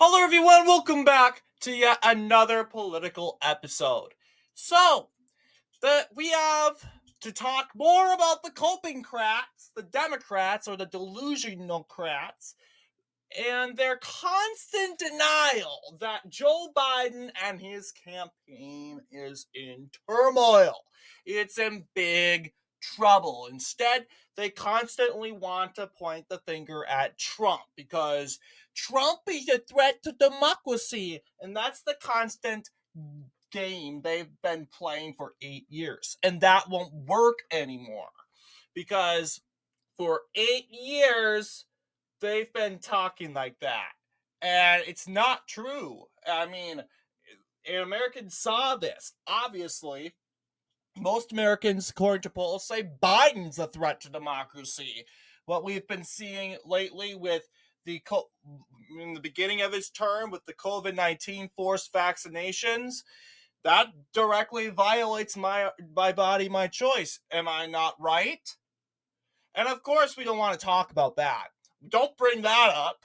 Hello everyone, welcome back to yet another political episode. So, we have to talk more about the coping-crats, the Democrats or the delusional-crats, and their constant denial that Joe Biden and his campaign is in turmoil. It's in big trouble. Instead, they constantly want to point the finger at Trump because Trump is a threat to democracy, and that's the constant game they've been playing for 8 years. And that won't work anymore because for 8 years, they've been talking like that. And it's not true. I mean, Americans saw this. Obviously, most Americans, according to polls, say Biden's a threat to democracy. What we've been seeing lately with in the beginning of his term with the COVID-19 forced vaccinations, that directly violates my body, my choice. Am I not right? And of course, we don't want to talk about that. Don't bring that up.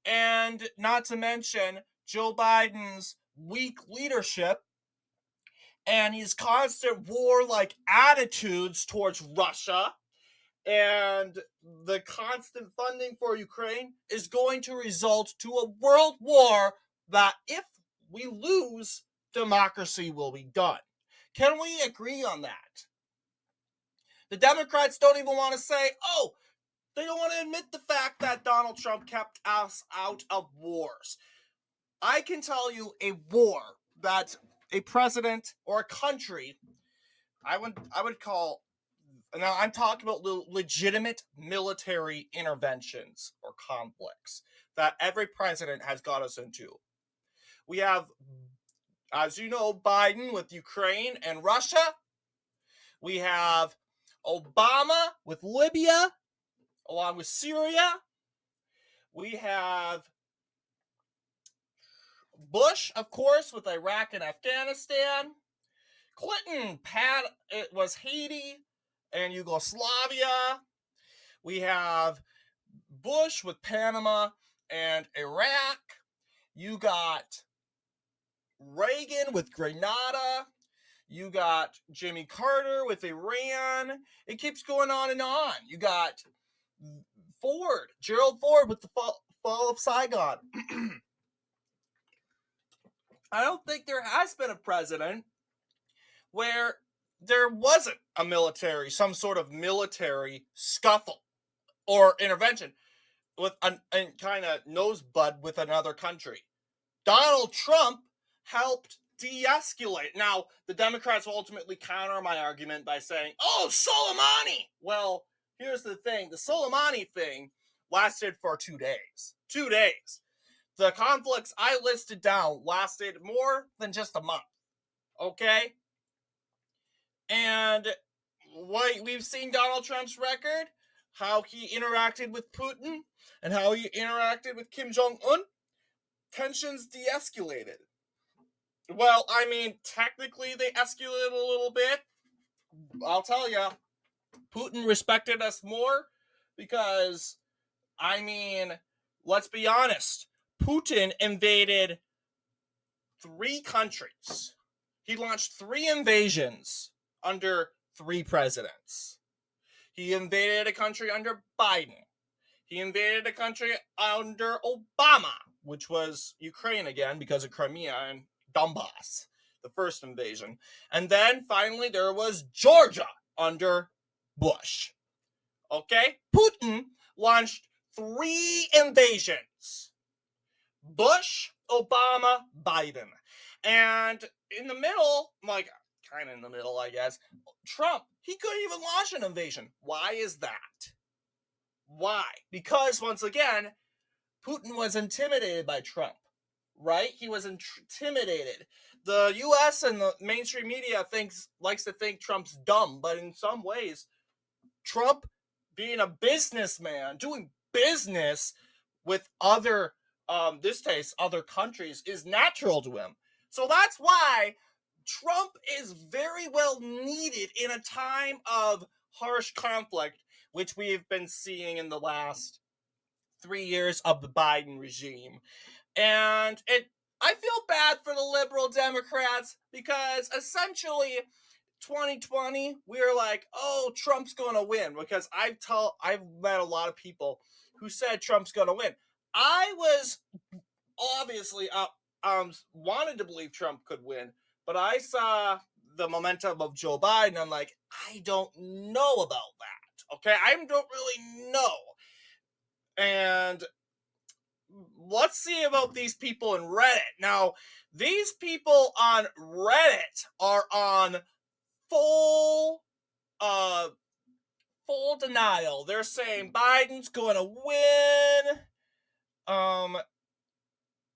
And not to mention Joe Biden's weak leadership and his constant war-like attitudes towards Russia and the constant funding for Ukraine is going to result to a world war that if we lose, democracy will be done. Can we agree on that? The Democrats don't even want to say, they don't want to admit the fact that Donald Trump kept us out of wars. I can tell you a war that a president or a country, I would call, now I'm talking about legitimate military interventions or conflicts that every president has got us into. We have, as you know, Biden with Ukraine and Russia. We have Obama with Libya, along with Syria. We have Bush, of course, with Iraq and Afghanistan. Clinton, it was Haiti and Yugoslavia. We have Bush with Panama and Iraq. You got Reagan with Grenada. You got Jimmy Carter with Iran. It keeps going on and on. You got Gerald Ford with the fall of Saigon. I don't think there has been a president where there wasn't some sort of military scuffle or intervention with a kind of nosebud with another country. Donald Trump helped de-escalate. Now, the Democrats will ultimately counter my argument by saying, Soleimani! Well, here's the thing. The Soleimani thing lasted for 2 days. 2 days. The conflicts I listed down lasted more than just a month. Okay? And what we've seen Donald Trump's record, how he interacted with Putin, and how he interacted with Kim Jong-un, tensions de-escalated. Well, I mean, technically they escalated a little bit. I'll tell you, Putin respected us more because, I mean, let's be honest. Putin invaded 3 countries. He launched 3 invasions under 3 presidents. He invaded a country under Biden. He invaded a country under Obama, which was Ukraine again because of Crimea and Donbass, the first invasion. And then finally there was Georgia under Bush. Okay? Putin launched 3 invasions. Bush, Obama, Biden. And in the middle, kind of in the middle, I guess, Trump, he couldn't even launch an invasion. Why is that? Why? Because, once again, Putin was intimidated by Trump, right? He was intimidated. The U.S. and the mainstream media likes to think Trump's dumb, but in some ways, Trump, being a businessman, doing business with other countries, is natural to him. So that's why Trump is very well needed in a time of harsh conflict, which we've been seeing in the last 3 years of the Biden regime. And I feel bad for the liberal Democrats because essentially 2020 we were like, oh, Trump's going to win, because I've met a lot of people who said Trump's going to win. I was obviously wanted to believe Trump could win, but I saw the momentum of Joe Biden. I'm like, I don't know about that. Okay, I don't really know. And let's see about these people in Reddit. Now, these people on Reddit are on full uh full denial. They're saying Biden's going to win.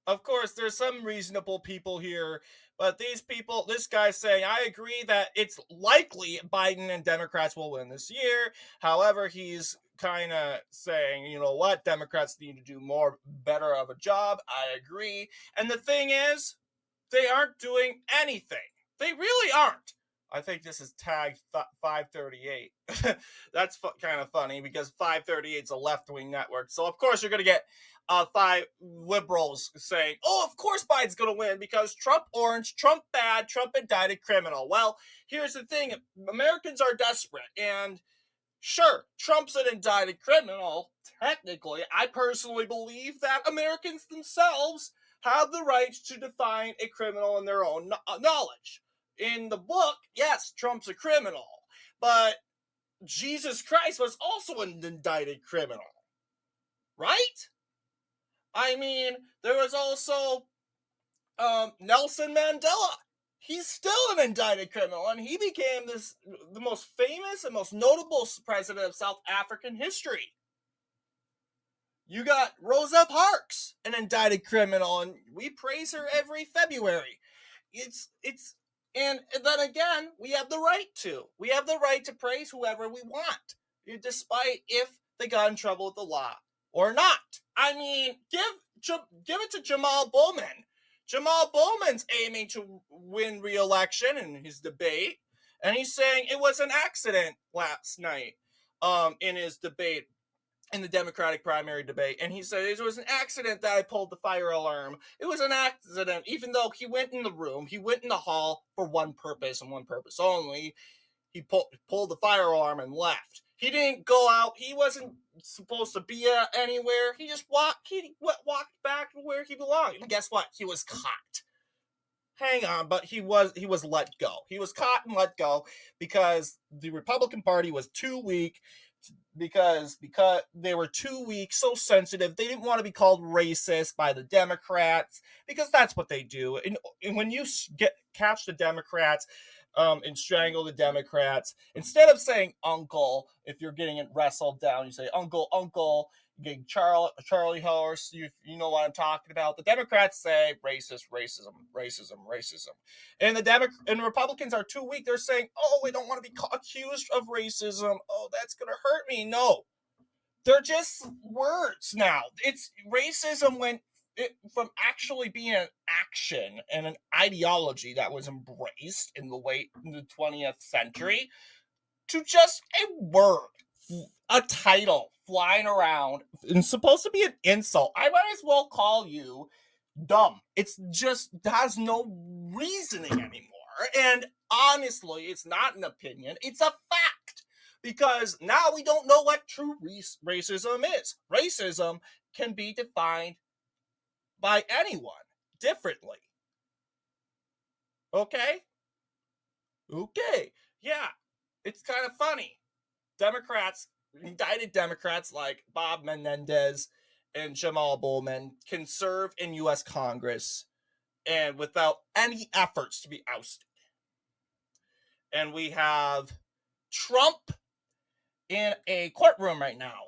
Of course, there's some reasonable people here, but this guy's saying, I agree that it's likely Biden and Democrats will win this year. However, he's kind of saying, you know what, Democrats need to do better of a job. I agree. And the thing is, they aren't doing anything. They really aren't. I think this is tagged 538. That's kind of funny because 538 is a left-wing network. So, of course, you're going to get 5 liberals saying, oh, of course Biden's going to win because Trump orange, Trump bad, Trump indicted criminal. Well, here's the thing. Americans are desperate. And sure, Trump's an indicted criminal. Technically, I personally believe that Americans themselves have the right to define a criminal in their own knowledge. In the book, yes, Trump's a criminal, but Jesus Christ was also an indicted criminal, right? I mean, there was also Nelson Mandela. He's still an indicted criminal, and he became the most famous and most notable president of South African history. You got Rosa Parks, an indicted criminal, and we praise her every February. And then again, we have the right to. We have the right to praise whoever we want, despite if they got in trouble with the law or not. I mean, give it to Jamal Bowman. Jamal Bowman's aiming to win re-election in his debate, and he's saying it was an accident last night in his debate, in the Democratic primary debate. And he said it was an accident that I pulled the fire alarm. It was an accident, even though he went in the room, he went in the hall for one purpose and one purpose only. He pulled the fire alarm and left. He didn't go out. He wasn't supposed to be anywhere. He just walked back to where he belonged. And guess what? He was caught. Hang on, but he was let go. He was caught and let go because the Republican Party was too weak, because they were too weak, so sensitive. They didn't want to be called racist by the Democrats, because that's what they do. And when you catch the Democrats and strangle the Democrats, instead of saying uncle, if you're getting it wrestled down, you say uncle. Getting Charlie horse, you know what I'm talking about. The Democrats say racism, and the Republicans are too weak. They're saying, oh, we don't want to be accused of racism. Oh, that's gonna hurt me. No, they're just words now. It's racism went from actually being an action and an ideology that was embraced in the 20th century to just a word, a title flying around, and supposed to be an insult. I might as well call you dumb. It's just has no reasoning anymore. And honestly, it's not an opinion, it's a fact. Because now we don't know what true racism is. Racism can be defined by anyone differently. Okay? Okay. Yeah. It's kind of funny. Indicted Democrats like Bob Menendez and Jamal Bowman can serve in U.S. Congress and without any efforts to be ousted. And we have Trump in a courtroom right now.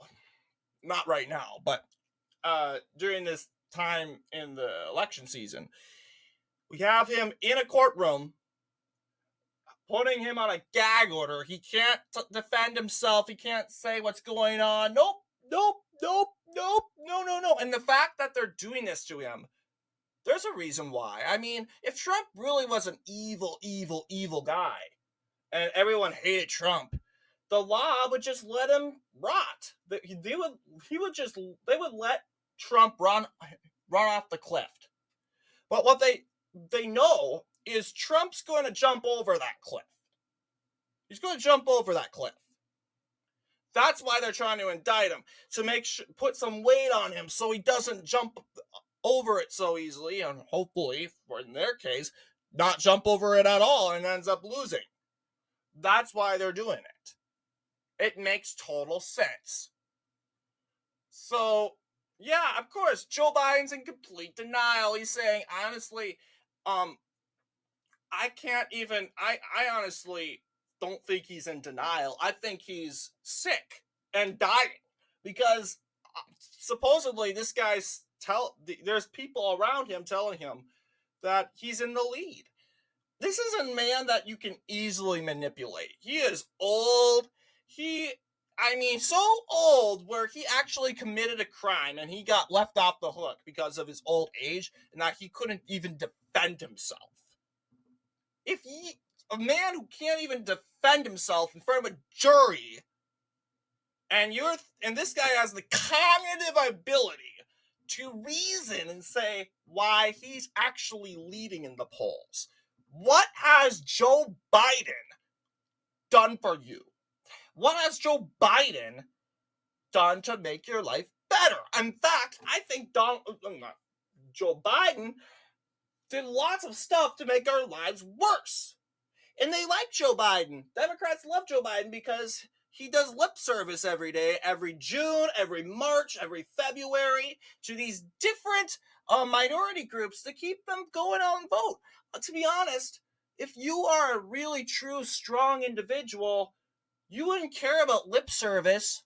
Not right now, but during this time in the election season. We have him in a courtroom, putting him on a gag order. He can't defend himself. He can't say what's going on. Nope. No. And the fact that they're doing this to him, there's a reason why. I mean, if Trump really was an evil guy, and everyone hated Trump, the law would just let him rot. They would let Trump run off the cliff. But what they know is Trump's going to jump over that cliff. He's going to jump over that cliff. That's why they're trying to indict him, to put some weight on him so he doesn't jump over it so easily, and hopefully, in their case, not jump over it at all and ends up losing. That's why they're doing it. It makes total sense. So, yeah, of course, Joe Biden's in complete denial. He's saying, honestly, I can't even, I honestly don't think he's in denial. I think he's sick and dying because supposedly this guy's there's people around him telling him that he's in the lead. This is a man that you can easily manipulate. He is old. So old where he actually committed a crime and he got left off the hook because of his old age and that he couldn't even defend himself. A man who can't even defend himself in front of a jury, and this guy has the cognitive ability to reason and say why he's actually leading in the polls. What has Joe Biden done for you? What has Joe Biden done to make your life better? In fact, I think Joe Biden did lots of stuff to make our lives worse. And they like Joe Biden. Democrats love Joe Biden because he does lip service every day, every June, every March, every February, to these different minority groups to keep them going out and vote. To be honest, if you are a really true, strong individual, you wouldn't care about lip service.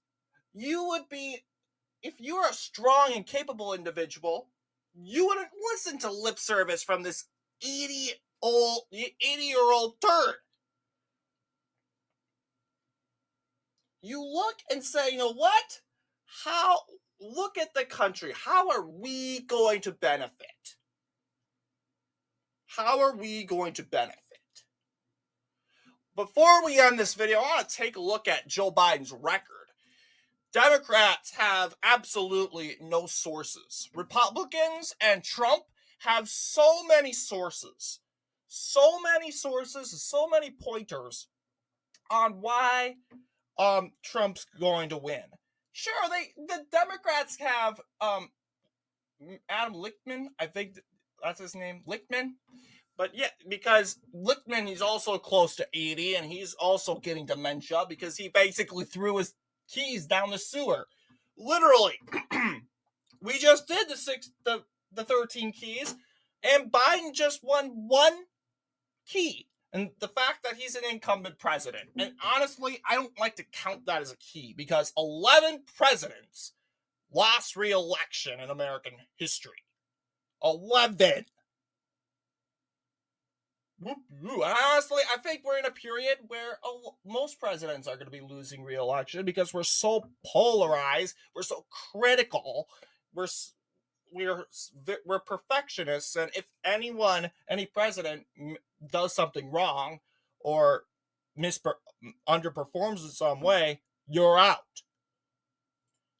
If you're a strong and capable individual, you wouldn't listen to lip service from this 80-year-old turd. You look and say, you know what? Look at the country. How are we going to benefit? How are we going to benefit? Before we end this video, I want to take a look at Joe Biden's record. Democrats have absolutely no sources. Republicans and Trump have so many sources, so many pointers on why Trump's going to win. Sure, the Democrats have Adam Lichtman, I think that's his name, Lichtman. But yeah, because Lichtman, he's also close to 80, and he's also getting dementia because he basically threw his keys down the sewer. Literally. We just did the 13 keys, and Biden just won one key. And the fact that he's an incumbent president. And honestly, I don't like to count that as a key because 11 presidents lost re-election in American history. 11. Honestly, I think we're in a period where most presidents are going to be losing re-election because we're so polarized, we're so critical, we're perfectionists, and if any president does something wrong or underperforms in some way, you're out.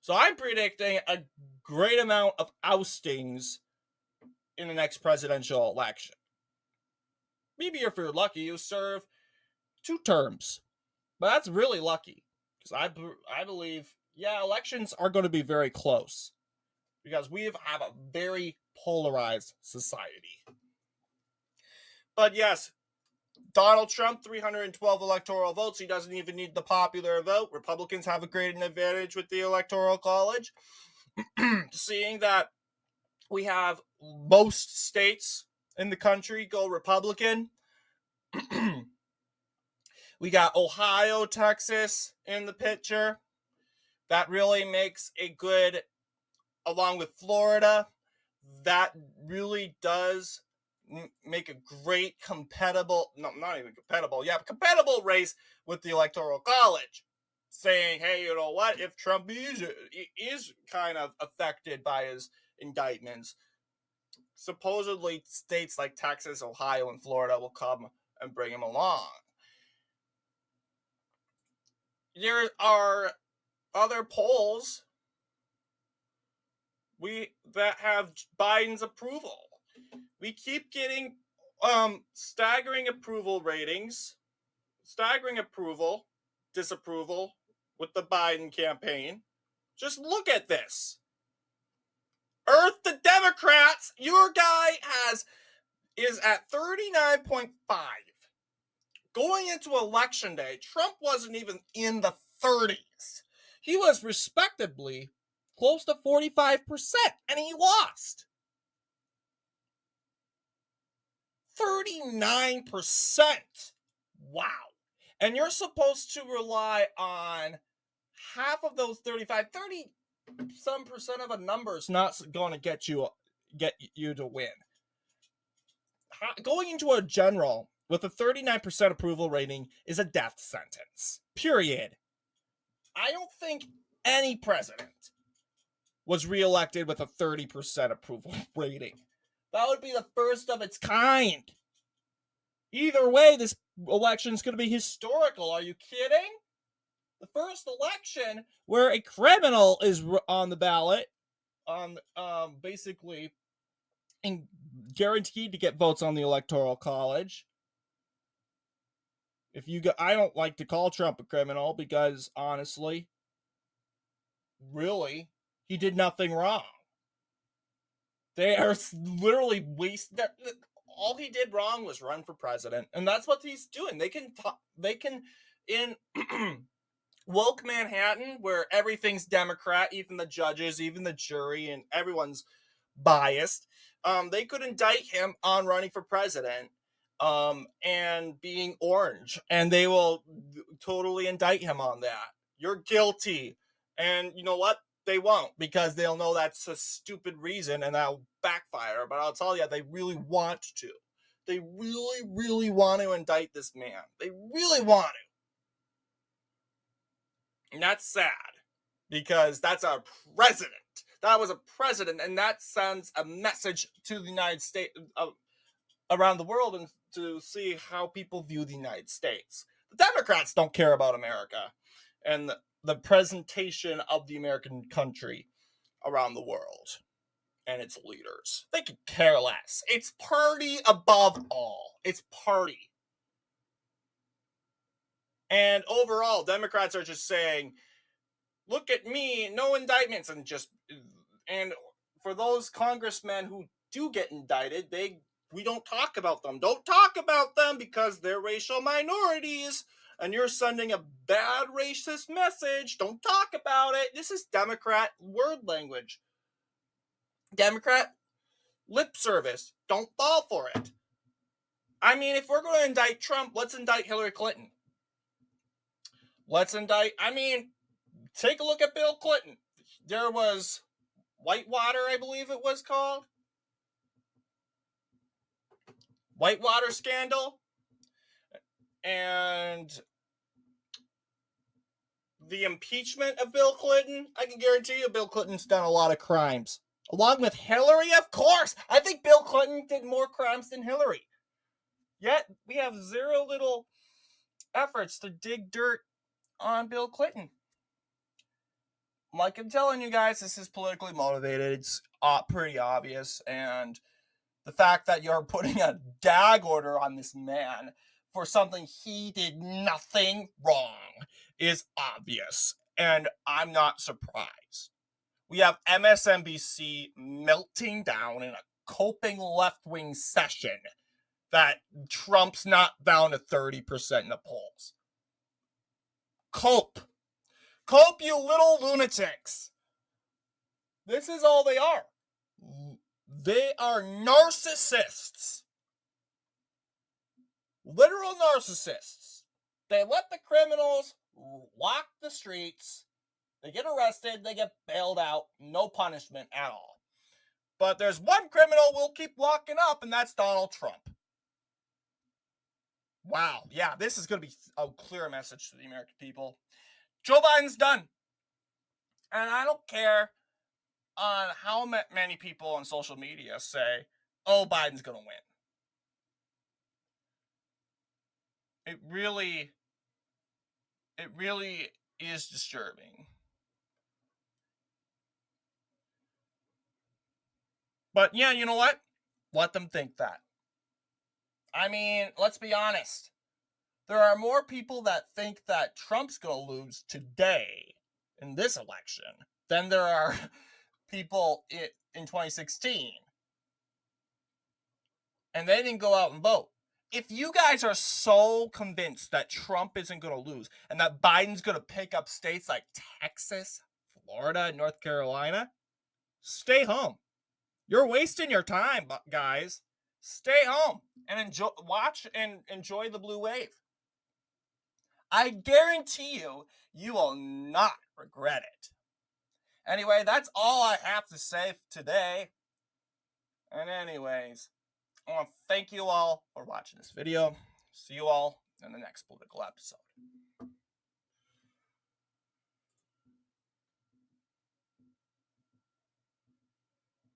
So I'm predicting a great amount of oustings in the next presidential election. Maybe if you're lucky, you serve 2 terms. But that's really lucky. Because I believe, elections are going to be very close. Because we have a very polarized society. But yes, Donald Trump, 312 electoral votes. He doesn't even need the popular vote. Republicans have a great advantage with the Electoral College. Seeing that we have most states in the country go Republican. We got Ohio, Texas in the picture. That really makes a good, along with Florida, that really does make a great compatible race with the Electoral College. Saying, hey, you know what? If Trump is kind of affected by his indictments, supposedly states like Texas, Ohio, and Florida will come and bring him along. There are other polls that have Biden's approval. We keep getting staggering approval ratings, staggering approval, disapproval with the Biden campaign. Just look at this. Earth the Democrats, your guy is at 39.5. Going into election day, Trump wasn't even in the 30s. He was respectably close to 45%, and he lost. 39%. Wow. And you're supposed to rely on half of those 30 some percent of a number is not going to get you to win. Going into a general with a 39% approval rating is a death sentence. Period. I don't think any president was reelected with a 30% approval rating. That would be the first of its kind. Either way, this election is going to be historical. Are you kidding? The first election where a criminal is on the ballot, basically, and guaranteed to get votes on the Electoral College. I don't like to call Trump a criminal because, honestly, really, he did nothing wrong. They are literally wasting. All he did wrong was run for president, and that's what he's doing. They can in woke Manhattan, where everything's Democrat, even the judges, even the jury, and everyone's biased. They could indict him on running for president, and being orange, and they will totally indict him on that. You're guilty, and you know what? They won't, because they'll know that's a stupid reason and that'll backfire. But I'll tell you, they really want to. They really, really want to indict this man. They really want to. And that's sad, because that's our president. That was a president, and that sends a message to the United States, around the world, and to see how people view the United States. The Democrats don't care about America and the presentation of the American country around the world and its leaders. They could care less. It's party above all. It's party. And overall, Democrats are just saying, look at me, no indictments, and for those congressmen who do get indicted, we don't talk about them. Don't talk about them because they're racial minorities, and you're sending a bad racist message. Don't talk about it. This is Democrat word language. Democrat lip service. Don't fall for it. I mean, if we're going to indict Trump, let's indict Hillary Clinton. Take a look at Bill Clinton. There was Whitewater, I believe it was called. Whitewater scandal. And the impeachment of Bill Clinton. I can guarantee you Bill Clinton's done a lot of crimes. Along with Hillary, of course. I think Bill Clinton did more crimes than Hillary. Yet, we have zero little efforts to dig dirt on Bill Clinton. Like I'm telling you guys, this is politically motivated. It's pretty obvious. And the fact that you're putting a gag order on this man for something he did nothing wrong is obvious. And I'm not surprised. We have MSNBC melting down in a coping left-wing session that Trump's not down to 30% in the polls. Cope, you little lunatics. This is all they are. They are narcissists. Literal narcissists. They let the criminals walk the streets. They get arrested. They get bailed out. No punishment at all. But there's one criminal we'll keep locking up, and that's Donald Trump. Wow. Yeah, this is going to be a clear message to the American people. Joe Biden's done. And I don't care on how many people on social media say, oh, Biden's going to win. It really is disturbing. But yeah, you know what? Let them think that. I mean, let's be honest. There are more people that think that Trump's going to lose today in this election than there are people in 2016. And they didn't go out and vote. If you guys are so convinced that Trump isn't going to lose and that Biden's going to pick up states like Texas, Florida, and North Carolina, stay home. You're wasting your time, guys. Stay home and watch and enjoy the blue wave. I guarantee you, you will not regret it. Anyway, that's all I have to say today. And anyways, I want to thank you all for watching this video. See you all in the next political episode.